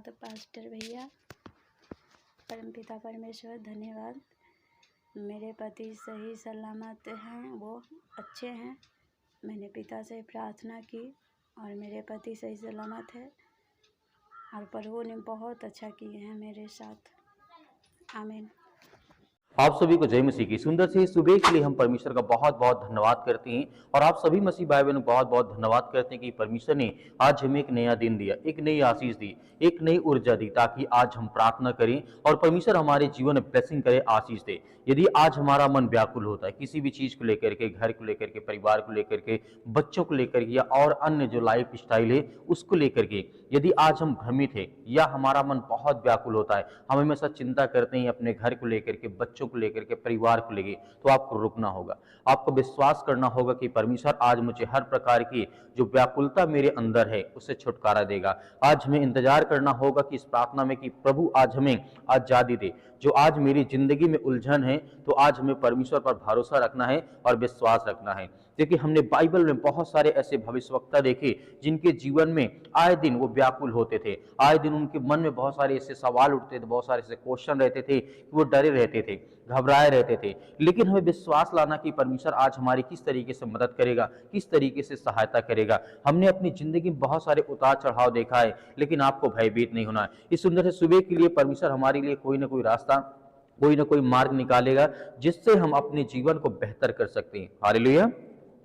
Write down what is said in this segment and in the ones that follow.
धन्यवाद पास्टर भैया, परमपिता परमेश्वर धन्यवाद। मेरे पति सही सलामत हैं, वो अच्छे हैं। मैंने पिता से प्रार्थना की और मेरे पति सही सलामत है और प्रभु ने बहुत अच्छा किए हैं मेरे साथ। आमीन। आप सभी को जय मसीह की सुंदर सी सुबह के लिए हम परमेश्वर का बहुत बहुत धन्यवाद करते हैं और आप सभी मसीह भाई बहनों बहुत बहुत धन्यवाद करते हैं कि परमेश्वर ने आज हमें एक नया दिन दिया, एक नई आशीष दी, एक नई ऊर्जा दी ताकि आज हम प्रार्थना करें और परमेश्वर हमारे जीवन में ब्लेसिंग करे, आशीष दे। यदि आज हमारा मन व्याकुल होता है किसी भी चीज को लेकर के, घर को लेकर के, परिवार को लेकर के, बच्चों को लेकर के या और अन्य जो लाइफ स्टाइल है उसको लेकर के, यदि आज हम भ्रमित है या हमारा मन बहुत व्याकुल होता है, हम हमेशा चिंता करते हैं अपने घर को लेकर के, बच्चों को लेकर के, परिवार को लेकर, तो आपको रुकना होगा। आपको विश्वास करना होगा कि परमेश्वर आज मुझे हर प्रकार की जो व्याकुलता मेरे अंदर है उससे छुटकारा देगा। आज हमें इंतजार करना होगा कि इस प्रार्थना में कि प्रभु आज हमें आजादी दे। जो आज मेरी जिंदगी में उलझन है तो आज हमें परमेश्वर पर भरोसा रखना है और विश्वास रखना है। देखिए हमने बाइबल में बहुत सारे ऐसे भविष्यवक्ता देखे जिनके जीवन में आए दिन वो व्याकुल होते थे, आए दिन उनके मन में बहुत सारे ऐसे सवाल उठते थे, बहुत सारे ऐसे क्वेश्चन रहते थे कि वो डरे रहते थे, घबराए रहते थे। लेकिन हमें विश्वास लाना कि परमेश्वर आज हमारी किस तरीके से मदद करेगा, किस तरीके से सहायता करेगा। हमने अपनी जिंदगी में बहुत सारे उतार चढ़ाव देखा है, लेकिन आपको भयभीत नहीं होना है। इस सुंदर से सुबह के लिए परमेश्वर हमारे लिए कोई ना कोई रास्ता, कोई ना कोई मार्ग निकालेगा जिससे हम अपने जीवन को बेहतर कर सकते हैं। हालेलुया,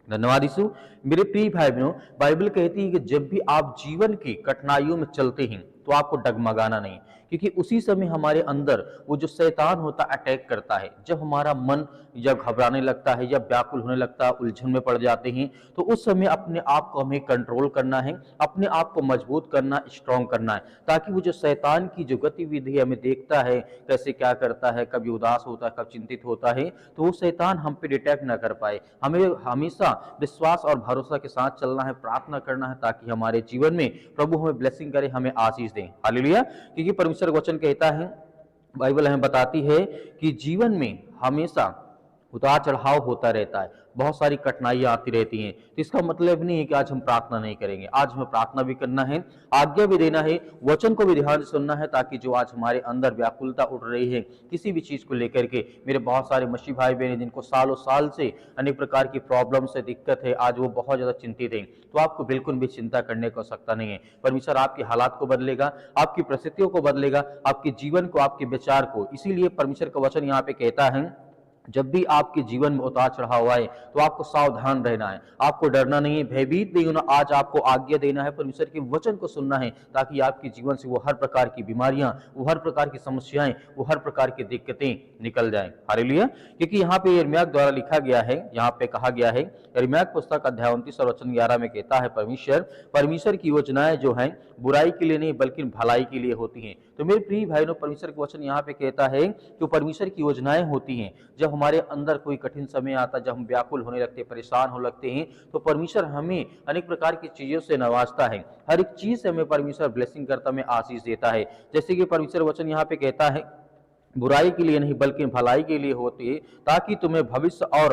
धन्यवाद यीशु। मेरे प्रिय भाई बहनों, बाइबल कहती है कि जब भी आप जीवन की कठिनाइयों में चलते हैं तो आपको डगमगाना नहीं, क्योंकि उसी समय हमारे अंदर वो जो शैतान होता अटैक करता है। जब हमारा मन जब घबराने लगता है या व्याकुल होने लगता है, उलझन में पड़ जाते हैं, तो उस समय अपने आप को हमें कंट्रोल करना है, अपने आप को मजबूत करना, स्ट्रॉन्ग करना है, ताकि वो जो शैतान की जो गतिविधि हमें देखता है कैसे क्या करता है, कभी उदास होता है, कब चिंतित होता है, तो वो शैतान हम पे डिटेक्ट ना कर पाए। हमें हमेशा विश्वास और भरोसा के साथ चलना है, प्रार्थना करना है ताकि हमारे जीवन में प्रभु हमें ब्लेसिंग करे, हमें आशीष दें। हालेलुया, क्योंकि परमेश्वर वचन कहता है, बाइबल हमें बताती है कि जीवन में हमेशा उतार चढ़ाव होता रहता है, बहुत सारी कठिनाइयां आती रहती हैं। तो इसका मतलब नहीं है कि आज हम प्रार्थना नहीं करेंगे। आज हमें प्रार्थना भी करना है, आज्ञा भी देना है, वचन को भी ध्यान से सुनना है, ताकि जो आज हमारे अंदर व्याकुलता उठ रही है किसी भी चीज को लेकर के, मेरे बहुत सारे मसीह भाई बहन जिनको सालों साल से अनेक प्रकार की प्रॉब्लम से दिक्कत है, आज वो बहुत ज्यादा चिंतित है, तो आपको बिल्कुल भी चिंता करने की आवश्यकता नहीं है। परमेश्वर आपके हालात को बदलेगा, आपकी परिस्थितियों को बदलेगा, आपके जीवन को, आपके विचार को। इसीलिए परमेश्वर का वचन यहाँ पे कहता है, जब भी आपके जीवन में उतार चढ़ाव आए तो आपको सावधान रहना है, आपको डरना नहीं है, भयभीत नहीं होना। आज आपको आज्ञा देना है, परमेश्वर के वचन को सुनना है, ताकि आपके जीवन से वो हर प्रकार की बीमारियां, वो हर प्रकार की समस्याएं, वो हर प्रकार की दिक्कतें निकल जाएं। हालेलुया, क्योंकि यहाँ पे यिर्मयाह द्वारा लिखा गया है, यहाँ पे कहा गया है, यिर्मयाह पुस्तक अध्याय 29 और वचन 11 में कहता है, परमेश्वर की योजनाएं जो हैं बुराई के लिए नहीं बल्कि भलाई के लिए होती हैं। तो मेरे प्रिय भाइयों, परमेश्वर के वचन यहाँ पे कहता है कि परमेश्वर की योजनाएं होती हैं। जब हमारे अंदर कोई कठिन समय आता, जब हम व्याकुल होने लगते, परेशान हो लगते हैं, तो परमेश्वर हमें अनेक प्रकार की चीजों से नवाजता है। हर एक चीज से हमें परमेश्वर ब्लेसिंग करता, हमें आशीष देता है। जैसे कि परमेश्वर वचन यहाँ पे कहता है, बुराई के लिए नहीं बल्कि भलाई के लिए होती है, ताकि तुम्हें भविष्य और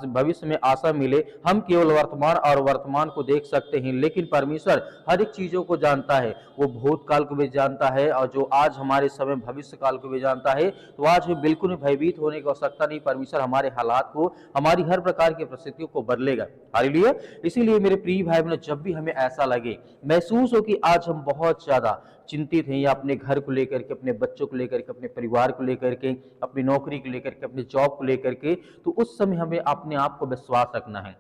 भविष्य में आशा मिले। हम केवल वर्तमान और वर्तमान को देख सकते हैं, लेकिन परमेश्वर हर एक चीजों को जानता है। वो भूतकाल को भी जानता है और जो आज हमारे समय भविष्य काल को भी जानता है। तो आज हमें बिल्कुल भयभीत होने की आवश्यकता नहीं। परमेश्वर हमारे हालात को, हमारी हर प्रकार की परिस्थितियों को बदलेगा। हालेलुया। इसीलिए मेरे प्रिय भाई बहनों, जब भी हमें ऐसा लगे, महसूस हो कि आज हम बहुत ज्यादा चिंतित हैं, या अपने घर को लेकर के, अपने बच्चों को लेकर के, अपने परिवार को लेकर के, अपनी नौकरी को लेकर के, अपनी जॉब को लेकर के, तो उस समय हमें अपने आप को विश्वास रखना है,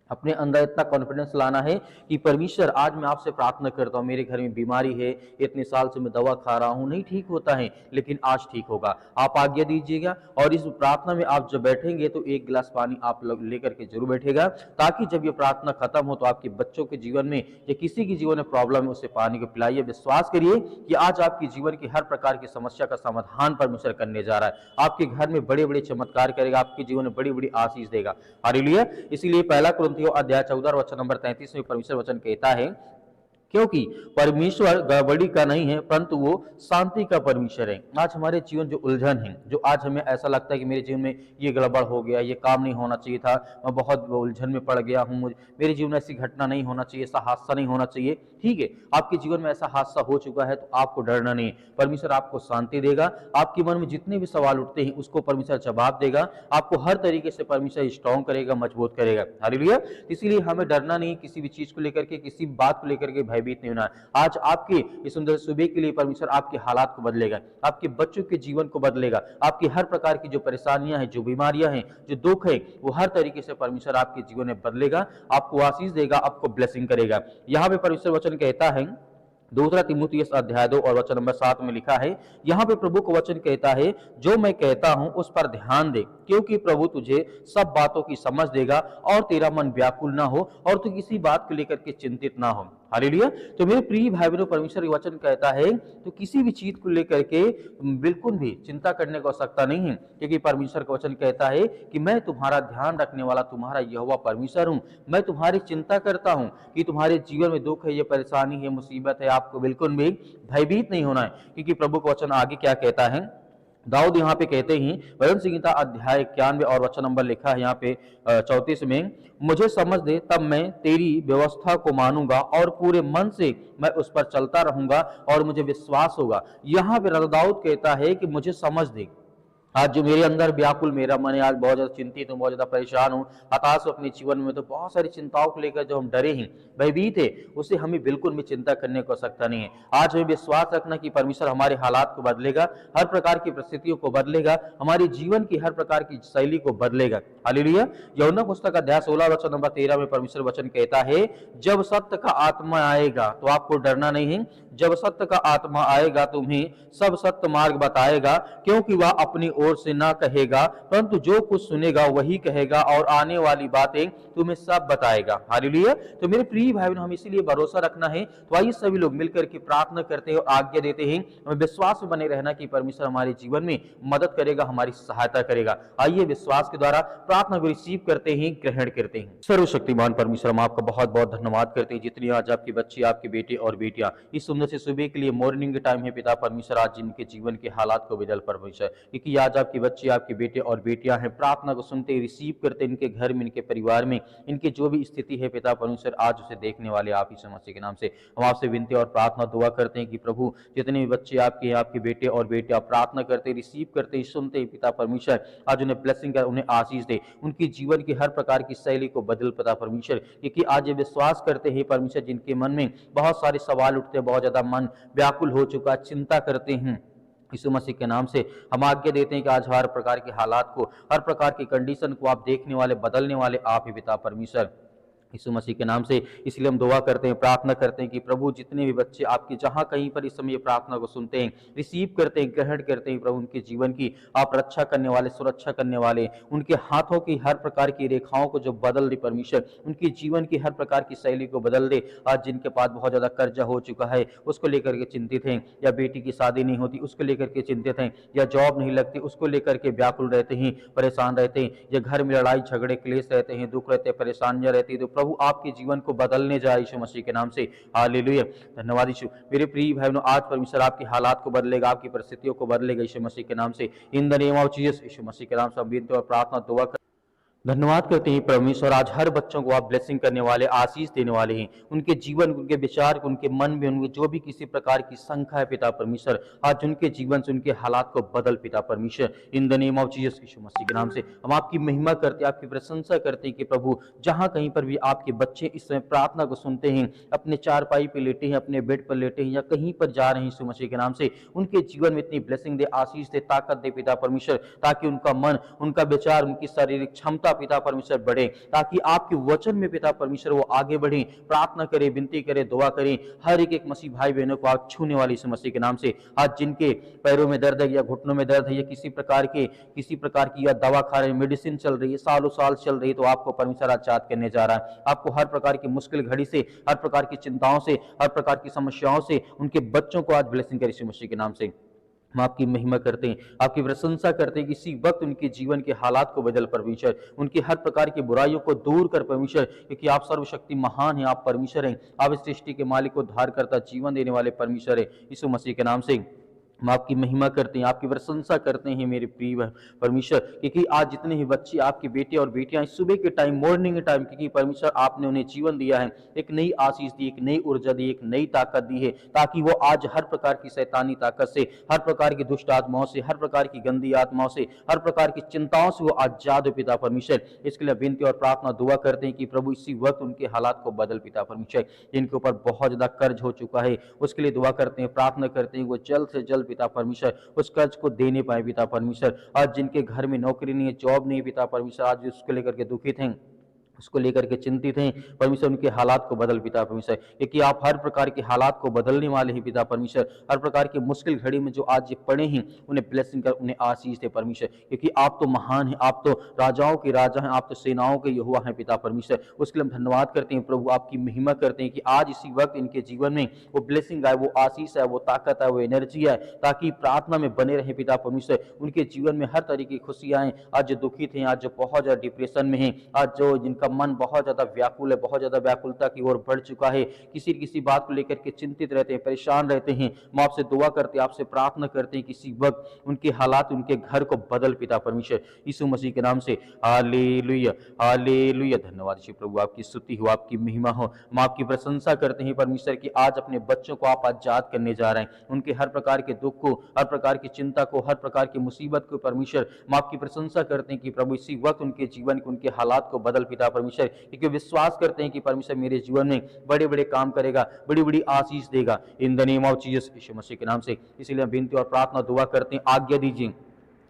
अपने अंदर इतना कॉन्फिडेंस लाना है कि परमेश्वर आज मैं आपसे प्रार्थना करता हूँ, मेरे घर में बीमारी है, इतने साल से मैं दवा खा रहा हूँ, नहीं ठीक होता है, लेकिन आज ठीक होगा। आप आज्ञा दीजिएगा और इस प्रार्थना में आप जब बैठेंगे तो एक गिलास पानी आप लोग लेकर के जरूर बैठेगा, ताकि जब ये प्रार्थना खत्म हो तो आपके बच्चों के जीवन में या किसी के जीवन में प्रॉब्लम है, उसे पानी को पिलाइए। विश्वास करिए कि आज आपके जीवन की हर प्रकार की समस्या का समाधान परमेश्वर करने जा रहा है। आपके घर में बड़े बड़े चमत्कार करेगा, आपके जीवन में बड़ी बड़ी आशीष देगा। हालेलुया। इसीलिए पहला कुरिन्थियों अध्याय 14 वचन नंबर 33 में परमेश्वर वचन कहता है क्योंकि परमेश्वर गड़बड़ी का नहीं है, परंतु वो शांति का परमेश्वर है। आज हमारे जीवन जो उलझन है, जो आज हमें ऐसा लगता है कि मेरे जीवन में ये गड़बड़ हो गया, ये काम नहीं होना चाहिए था, मैं बहुत उलझन में पड़ गया हूँ, मेरे जीवन में ऐसी घटना नहीं होना चाहिए, ऐसा हादसा नहीं होना चाहिए। ठीक है, आपके जीवन में ऐसा हादसा हो चुका है तो आपको डरना नहीं है। परमेश्वर आपको शांति देगा। आपके मन में जितने भी सवाल उठते हैं उसको परमेश्वर जवाब देगा। आपको हर तरीके से परमेश्वर स्ट्रॉन्ग करेगा, मजबूत करेगा। हालेलुया। इसीलिए हमें डरना नहीं, किसी भी चीज को लेकर के, किसी बात को लेकर के भयभीत नहीं होना। आज आपके इस सुंदर सुबह के लिए परमेश्वर आपके हालात को बदलेगा, आपके बच्चों के जीवन को बदलेगा। आपकी हर प्रकार की जो परेशानियां हैं, जो बीमारियां हैं, जो दुख है, वो हर तरीके से परमेश्वर आपके जीवन में बदलेगा, आपको आशीष देगा, आपको ब्लेसिंग करेगा। यहाँ पे परमेश्वर वचन कहता है, दूसरा तीमुथियुस अध्याय 2 और वचन नंबर 7 में लिखा है, यहाँ पे प्रभु का वचन कहता है, जो मैं कहता हूं उस पर ध्यान दे, क्योंकि प्रभु तुझे सब बातों की समझ देगा और तेरा मन व्याकुल ना हो और तू किसी बात को लेकर के चिंतित ना हो। हालेलुया। तो मेरे प्रिय भाई बहनों, परमेश्वर का वचन कहता है तो किसी भी चीज को लेकर के बिल्कुल भी चिंता करने की आवश्यकता नहीं है, क्योंकि परमेश्वर का वचन कहता है कि मैं तुम्हारा ध्यान रखने वाला तुम्हारा यहोवा परमेश्वर हूं। मैं तुम्हारी चिंता करता हूं कि तुम्हारे जीवन में दुख है, ये परेशानी है, मुसीबत है, आपको बिल्कुल भी भयभीत नहीं होना है। क्योंकि प्रभु का वचन आगे क्या कहता है, दाऊद यहाँ पे कहते हैं, भजन संहिता अध्याय 91 और वचन नंबर लिखा है यहाँ पे 34 में, मुझे समझ दे तब मैं तेरी व्यवस्था को मानूंगा और पूरे मन से मैं उस पर चलता रहूंगा और मुझे विश्वास होगा। यहाँ पे राजा दाऊद कहता है कि मुझे समझ दे। आज जो मेरे अंदर व्याकुल मेरा मन है, आज बहुत ज्यादा चिंतित हूँ, बहुत ज्यादा परेशान हूँ, हताश हूँ अपने जीवन में, तो बहुत सारी चिंताओं को लेकर जो हम डरे हैं, भयभीत है, उसे हमें बिल्कुल भी चिंता करने की आवश्यकता नहीं है। आज हमें विश्वास रखना कि परमेश्वर हमारे हालात को बदलेगा, हर प्रकार की परिस्थितियों को बदलेगा, हमारे जीवन की हर प्रकार की शैली को बदलेगा। हालेलुया। यूहन्ना पुस्तक अध्याय 16 वचन नंबर 13 में परमेश्वर वचन कहता है, जब सत्य का आत्मा आएगा तो आपको डरना नहीं है, जब सत्य का आत्मा आएगा तुम्हें सब सत्य मार्ग बताएगा, क्योंकि वह अपनी ओर से ना कहेगा, परंतु जो कुछ सुनेगा वही कहेगा और आने वाली बातें तुम्हें सब बताएगा। हालेलुया। तो मेरे प्रिय भाई बहनों, हम इसीलिए भरोसा रखना है। तो आइए सभी लोग मिलकर के प्रार्थना करते हैं और आज्ञा देते हैं, हमें विश्वास में बने रहना कि परमेश्वर हमारे जीवन में मदद करेगा, हमारी सहायता करेगा। आइए विश्वास के द्वारा प्रार्थना को रिसीव करते हैं, ग्रहण करते हैं। सर्वशक्तिमान परमेश्वर, हम आपका बहुत बहुत धन्यवाद करते हैं, जितनी आज आपके बच्चे, आपके बेटे और बेटियां इस सुंदर से सुबह के लिए मॉर्निंग टाइम है पिता परमेश्वर, आज जिनके जीवन के हालात को बदल परमेश्वर, क्योंकि आज आपके बच्चे, आपके बेटे और बेटियां हैं, प्रार्थना को सुनते रिसीव करते, इनके घर में, इनके परिवार में, इनकी जो भी स्थिति है पिता परमेश्वर, आज उसे देखने वाले आप यीशु मसीह के नाम से हम आपसे विनती और प्रार्थना दुआ करते हैं कि प्रभु जितने भी बच्चे आपके हैं, आपके बेटे और बेटियां प्रार्थना करते, रिसीव करते, सुनते हैं पिता परमेश्वर, आज उन्हें ब्लेसिंग कर, उन्हें आशीष दे, उनकी जीवन की हर प्रकार की शैली को बदल पिता परमेश्वर, क्योंकि आज ये विश्वास करते हैं परमेश्वर, जिनके मन में बहुत सारे सवाल उठते हैं, बहुत ज्यादा मन व्याकुल हो चुका, चिंता करते हैं, यीशु मसीह के नाम से हम आज्ञा देते हैं कि आज हर प्रकार के हालात को, हर प्रकार की कंडीशन को आप देखने वाले, बदलने वाले आप ही पिता परमेश्वर, यीशु मसीह के नाम से। इसलिए हम दुआ करते हैं, प्रार्थना करते हैं कि प्रभु जितने भी बच्चे आपके जहां कहीं पर इस समय प्रार्थना को सुनते हैं, रिसीव करते हैं, ग्रहण करते हैं, प्रभु उनके जीवन की आप रक्षा करने वाले, सुरक्षा करने वाले, उनके हाथों की हर प्रकार की रेखाओं को जो बदल दे परमेश्वर, उनके जीवन की हर प्रकार की शैली को बदल दे। आज जिनके पास बहुत ज्यादा कर्जा हो चुका है, उसको लेकर के चिंतित हैं, या बेटी की शादी नहीं होती उसको लेकर के चिंतित हैं, या जॉब नहीं लगती उसको लेकर के व्याकुल रहते हैं, परेशान रहते हैं, या घर में लड़ाई झगड़े क्लेश रहते हैं, दुख रहते हैं, परेशानियां रहती है, तो प्रभु आपके जीवन को बदलने जाए यीशु मसीह के नाम से। हालेलुया। धन्यवाद यीशु। मेरे प्रिय भाई बहनों, आज परमेश्वर आपके हालात को बदलेगा, आपकी परिस्थितियों को बदलेगा यीशु मसीह के नाम से। In the name of Jesus, यीशु मसीह के नाम से हम विनती और प्रार्थना दुआ धन्यवाद करते हैं परमेश्वर, आज हर बच्चों को आप ब्लेसिंग करने वाले, आशीष देने वाले हैं, उनके जीवन, उनके विचार, उनके मन में, उनके जो भी किसी प्रकार की शंका है पिता परमेश्वर, आज उनके जीवन से, उनके हालात को बदल पिता परमेश्वर, in the name of Jesus, यीशु मसीह के नाम से हम आपकी महिमा करते, आपकी प्रशंसा करते हैं कि प्रभु जहां कहीं पर भी आपके बच्चे इस समय प्रार्थना को सुनते हैं, अपने चारपाई पे लेटे हैं, अपने बेड पर लेटे हैं, या कहीं पर जा रहे हैं, यीशु मसीह के नाम से उनके जीवन में इतनी ब्लेसिंग दे, आशीष दे, ताकत दे पिता परमेश्वर, ताकि उनका मन, उनका विचार, उनकी शारीरिक क्षमता पिता परमेश्वर बढ़े, ताकि आपके वचन में पिता परमेश्वर वो आगे बढ़े, प्रार्थना करे, विनती करे, दुआ करे, हर एक मसीह भाई बहनों को आप छूने वाली यीशु मसीह के नाम से। आज जिनके पैरों में दर्द है, या घुटनों में दर्द है, या किसी प्रकार की या दवा खा रहे, मेडिसिन चल रही है, सालों साल चल रही है, तो आपको परमेश्वर आज याद करने जा रहा है। आपको हर प्रकार की मुश्किल घड़ी से, हर प्रकार की चिंताओं से, हर प्रकार की समस्याओं से उनके बच्चों को आज ब्लेसिंग करे यीशु मसीह के नाम से। हम आपकी महिमा करते हैं, आपकी प्रशंसा करते हैं कि इसी वक्त उनके जीवन के हालात को बदल परमेश्वर, उनकी हर प्रकार की बुराइयों को दूर कर परमेश्वर, क्योंकि आप सर्वशक्ति महान हैं, आप परमेश्वर हैं, आप इस सृष्टि के मालिक को धार करता जीवन देने वाले परमेश्वर हैं। यीशु मसीह के नाम से हम आपकी महिमा करते हैं, आपकी प्रशंसा करते हैं मेरे प्रिय परमेश्वर, क्योंकि आज जितने ही बच्चे आपके बेटे और बेटियां सुबह के टाइम, मॉर्निंग के टाइम, क्योंकि परमेश्वर आपने उन्हें जीवन दिया है, एक नई आशीष दी, एक नई ऊर्जा दी, एक नई ताकत दी है, ताकि वो आज हर प्रकार की शैतानी ताकत से, हर प्रकार की दुष्ट आत्माओं से, हर प्रकार की गंदी आत्माओं से, हर प्रकार की चिंताओं से वो आजाद हो पिता परमेश्वर। इसके लिए विनती और प्रार्थना दुआ करते हैं कि प्रभु इसी वक्त उनके हालात को बदल पिता परमेश्वर, जिनके ऊपर बहुत ज्यादा कर्ज हो चुका है उसके लिए दुआ करते हैं, प्रार्थना करते हैं वो जल्द से जल्द पिता परमेश्वर उस कर्ज को देने पाए पिता परमेश्वर। आज जिनके घर में नौकरी नहीं है, जॉब नहीं है पिता परमेश्वर, आज उसको लेकर के दुखित हैं, उसको लेकर के चिंतित हैं परमेश्वर, उनके हालात को बदल पिता परमेश्वर, क्योंकि आप हर प्रकार के हालात को बदलने वाले हैं पिता परमेश्वर। हर प्रकार की मुश्किल घड़ी में जो आज ये पड़े हैं उन्हें ब्लेसिंग कर, उन्हें आशीष दे परमेश्वर, क्योंकि आप तो महान हैं, आप तो राजाओं के राजा हैं, आप तो सेनाओं के यहोवा हैं पिता परमेश्वर। उसके लिए हम धन्यवाद करते हैं प्रभु, आपकी महिमा करते हैं कि आज इसी वक्त इनके जीवन में वो ब्लेसिंग आए, वो आशीष है, वो ताकत है, वो एनर्जी है, ताकि प्रार्थना में बने रहे पिता परमेश्वर। उनके जीवन में हर तरीके की खुशियां आए। आज जो दुखित हैं, आज जो बहुत ज्यादा डिप्रेशन में हैं, आज जो जिनका मन बहुत ज्यादा व्याकुल है, बहुत ज्यादा व्याकुलता की ओर बढ़ चुका है, किसी बात को लेकर के चिंतित रहते हैं, परेशान रहते हैं, हम आपसे दुआ करते हैं, आपसे प्रार्थना करते हैं किसी वक्त उनके हालात, उनके घर को बदल पिता परमेश्वर, यीशु मसीह के नाम से। Hallelujah, hallelujah. धन्यवाद श्री प्रभु, आपकी स्तुति हो, आपकी महिमा हो। हम आपकी प्रशंसा करते हैं परमेश्वर कि आज अपने बच्चों को आप आजाद करने जा रहे हैं, उनके हर प्रकार के दुख को, हर प्रकार की चिंता को, हर प्रकार की मुसीबत को परमेश्वर हम आपकी प्रशंसा करते हैं कि प्रभु इसी वक्त उनके जीवन को, उनके हालात को बदल पिता परमेश्वर, क्योंकि विश्वास करते हैं कि परमेश्वर मेरे जीवन में बड़े बड़े काम करेगा, बड़ी बड़ी आशीष देगा, in the name of Jesus, यीशु मसीह के नाम से। इसीलिए हम विनती और प्रार्थना दुआ करते हैं, आज्ञा दीजिए,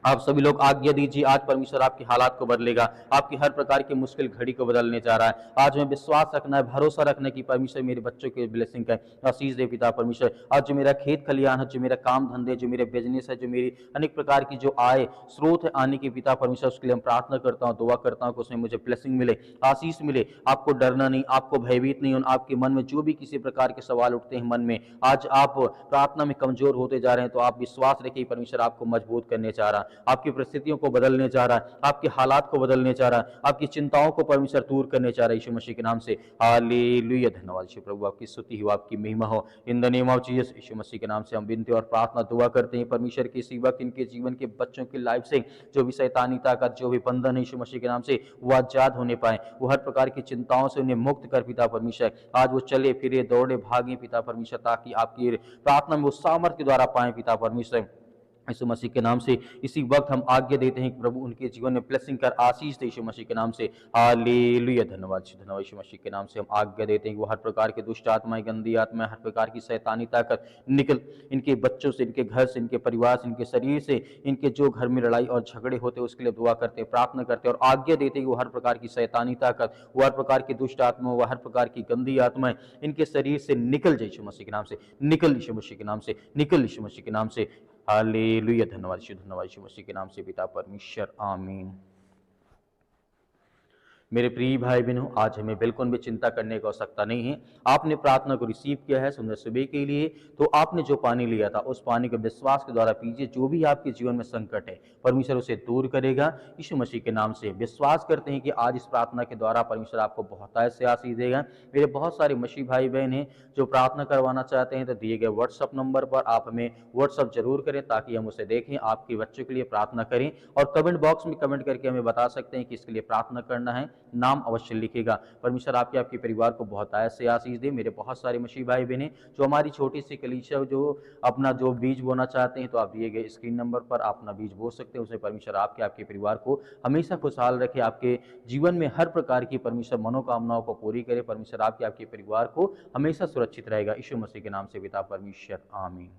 आप सभी लोग आज्ञा दीजिए, आज परमेश्वर आपके हालात को बदलेगा, आपकी हर प्रकार की मुश्किल घड़ी को बदलने जा रहा है। आज हमें विश्वास रखना है, भरोसा रखना है कि परमेश्वर मेरे बच्चों के ब्लेसिंग का आशीष दे पिता परमेश्वर। आज जो मेरा खेत खलियान है, जो मेरा काम धंधे, जो मेरे बिजनेस है, जो मेरी अनेक प्रकार की जो आय स्रोत है आने के पिता परमेश्वर, उसके लिए हम प्रार्थना करता हूँ, दुआ करता हूँ कि उसमें मुझे ब्लेसिंग मिले, आशीष मिले। आपको डरना नहीं, आपको भयभीत नहीं होना, आपके मन में जो भी किसी प्रकार के सवाल उठते हैं मन में, आज आप प्रार्थना में कमजोर होते जा रहे हैं, तो आप विश्वास रखिए परमेश्वर आपको मजबूत करने जा रहा है, आपकी परिस्थितियों को बदलने जा रहा है, आपके हालात को बदलने जा रहा है, आपकी चिंताओं को परमेश्वर दूर करने जा रहा है, यीशु मसीह के नाम से। हालेलुया। धन्यवाद यीशु प्रभु, आपकी स्तुति हो, आपकी महिमा हो, in the name of Jesus, यीशु मसीह के नाम से हम विनती और प्रार्थना दुआ करते हैं परमेश्वर की इसी वक्त इनके जीवन के बच्चों की लाइफ से जो भी शैतानी ताकत, जो भी बंधन है, यीशु मसीह के नाम से वो आजाद होने पाए, वो हर प्रकार की चिंताओं से उन्हें मुक्त कर पिता परमेश्वर। आज वो चले फिरे, दौड़े, भागे पिता परमेश्वर, ताकि आपकी प्रार्थना में वो सामर्थ्य के द्वारा पाए पिता परमेश्वर, यीशु मसीह के नाम से। इसी वक्त हम आज्ञा देते हैं कि प्रभु उनके जीवन में ब्लेसिंग कर आशीष दे यीशु मसीह के नाम से। हालेलुया। धन्यवाद यीशु मसीह के नाम से हम आज्ञा देते हैं कि वो हर प्रकार के दुष्ट आत्माएं, गंदी आत्माएं, हर प्रकार की शैतानी ताकत निकल इनके बच्चों से, इनके घर से, इनके परिवार से, इनके शरीर से, इनके जो घर में लड़ाई और झगड़े होते हैं उसके लिए दुआ करते हैं, प्रार्थना करते हैं और आज्ञा देते हैं कि वो हर प्रकार की शैतानी ताकत, वो हर प्रकार की दुष्ट आत्मा, वो हर प्रकार की गंदी आत्माएं इनके शरीर से निकल जाए यीशु मसीह के नाम से, निकल यीशु मसीह के नाम से, निकल यीशु मसीह के नाम से। हालेलुया। धन्यवाद यीशु मसीह के नाम से पिता परमेश्वर, आमीन। मेरे प्रिय भाई बहनों, आज हमें बिल्कुल भी चिंता करने की आवश्यकता नहीं है। आपने प्रार्थना को रिसीव किया है सुंदर सुबह के लिए, तो आपने जो पानी लिया था उस पानी को विश्वास के द्वारा पीजिए। जो भी आपके जीवन में संकट है परमेश्वर उसे दूर करेगा यीशु मसीह के नाम से। विश्वास करते हैं कि आज इस प्रार्थना के द्वारा परमेश्वर आपको बहुत से आशीष देगा। मेरे बहुत सारे मसीह भाई बहन हैं जो प्रार्थना करवाना चाहते हैं, तो दिए गए व्हाट्सअप नंबर पर आप हमें व्हाट्सअप जरूर करें ताकि हम उसे देखें, आपके बच्चों के लिए प्रार्थना करें। और कमेंट बॉक्स में कमेंट करके हमें बता सकते हैं कि इसके लिए प्रार्थना करना है, नाम अवश्य लिखेगा। परमेश्वर आपके परिवार को बहुत से आशीष दे। मेरे बहुत सारे मसीह भाई बहन जो हमारी छोटी सी कलीसिया जो अपना जो बीज बोना चाहते हैं, तो आप दिए गए स्क्रीन नंबर पर आप अपना बीज बो सकते हैं। उसमें परमेश्वर आपके परिवार को हमेशा खुशहाल रखे, आपके जीवन में हर प्रकार की परमेश्वर मनोकामनाओं को पूरी करे। परमेश्वर आपके परिवार को हमेशा सुरक्षित रहेगा। यीशु मसीह के नाम से पिता परमेश्वर, आमीन।